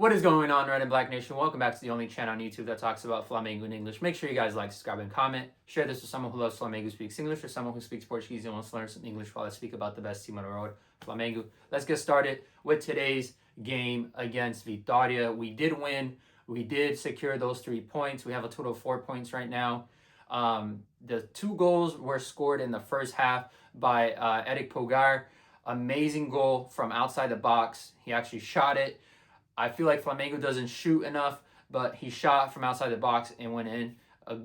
What is going on, Red and Black Nation? Welcome back to the only channel on YouTube that talks about Flamengo in English. Make sure you guys like, subscribe, and comment. Share this with someone who loves Flamengo, speaks English, or someone who speaks Portuguese and wants to learn some English while I speak about the best team on the road, Flamengo. Let's get started with today's game against Vitória. We did win. We did secure those 3 points. We have a total of 4 points right now. The 2 goals were scored in the first half by Pulgar. Amazing goal from outside the box. He actually shot it. I feel like Flamengo doesn't shoot enough, but he shot from outside the box and went in.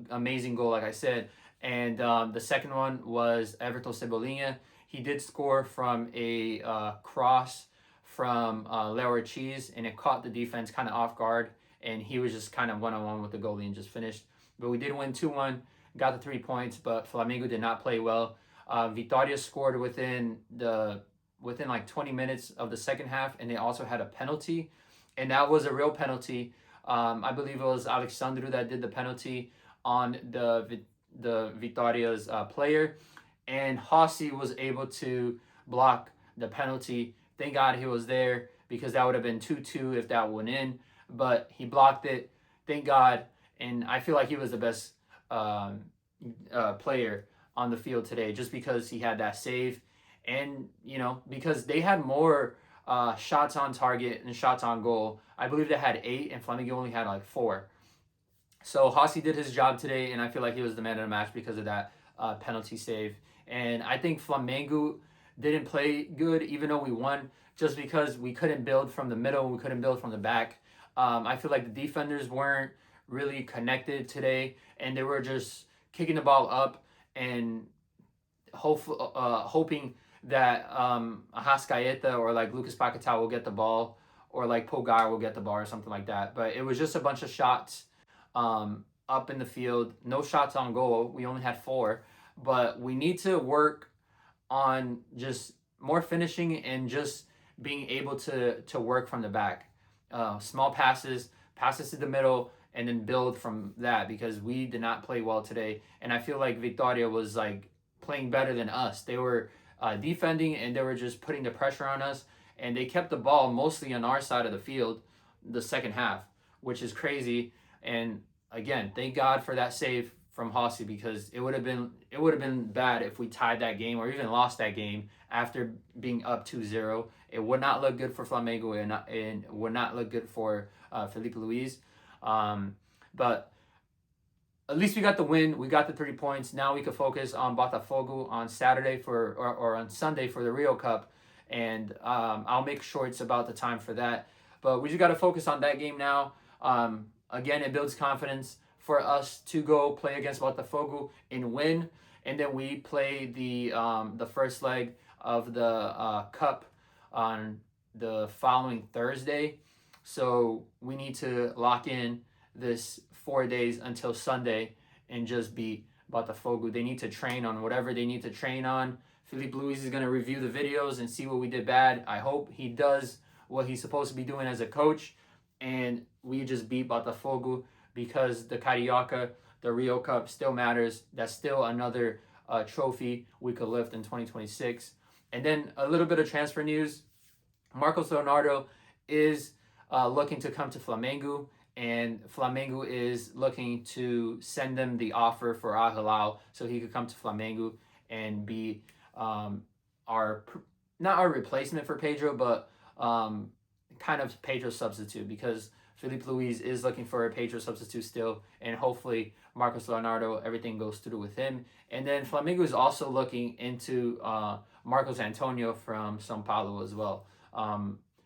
Amazing goal, like I said. And the second one was Everton Cebolinha. He did score from a cross from Leo Cheese, and it caught the defense kind of off guard, and he was just kind of one-on-one with the goalie and just finished. But we did win 2-1, got the 3 points, but Flamengo did not play well. Vitória scored within like 20 minutes of the second half, and they also had a penalty. And that was a real penalty. I believe it was Alexandru that did the penalty on the Vitória's player. And Rossi was able to block the penalty. Thank God he was there, because that would have been 2-2 if that went in. But he blocked it. Thank God. And I feel like he was the best player on the field today, just because he had that save. And, you know, because they had more shots on target and shots on goal. I believe they had 8 and Flamengo only had like 4. So Rossi did his job today, and I feel like he was the man of the match because of that penalty save. And I think Flamengo didn't play good, even though we won, just because we couldn't build from the middle, we couldn't build from the back. I feel like the defenders weren't really connected today, and they were just kicking the ball up and hoping that Arrascaeta or like Lucas Paquetá will get the ball, or like Pulgar will get the ball or something like that. But it was just a bunch of shots up in the field. No shots on goal. We only had 4. But we need to work on just more finishing and just being able to work from the back. Small passes to the middle, and then build from that, because we did not play well today. And I feel like Vitória was like playing better than us. They were defending, and they were just putting the pressure on us, and they kept the ball mostly on our side of the field the second half, which is crazy. And again, thank God for that save from Rossi, because it would have been bad if we tied that game or even lost that game after being up 2-0. It would not look good for Flamengo, and would not look good for Filipe Luis. But at least we got the win. We got the 3 points. Now we could focus on Botafogo on Saturday or on Sunday for the Rio Cup. And I'll make shorts about the time for that. But we just got to focus on that game now. Again, it builds confidence for us to go play against Botafogo and win. And then we play the first leg of the Cup on the following Thursday. So we need to lock in this 4 days until Sunday and just beat Botafogo. They need to train on whatever they need to train on. Filipe Luis is going to review the videos and see what we did bad. I hope he does what he's supposed to be doing as a coach, and we just beat Botafogo, because the Carioca, the Rio Cup, still matters. That's still another trophy we could lift in 2026. And then a little bit of transfer news. Marcos Leonardo is looking to come to Flamengo, and Flamengo is looking to send them the offer for Al Hilal, so he could come to Flamengo and be not our replacement for Pedro, but kind of Pedro's substitute, because Filipe Luis is looking for a Pedro substitute still, and hopefully Marcos Leonardo, everything goes through with him. And then Flamengo is also looking into Marcos Antonio from São Paulo as well.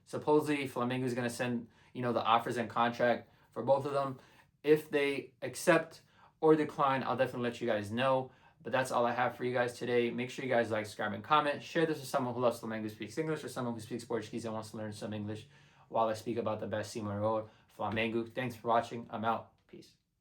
Supposedly Flamengo is going to send the offers and contract for both of them. If they accept or decline, I'll definitely let you guys know. But that's all I have for you guys today. Make sure you guys like, subscribe, and comment. Share this with someone who loves Flamengo, speaks English, or someone who speaks Portuguese and wants to learn some English while I speak about the best team on the road, Flamengo. Thanks for watching. I'm out. Peace.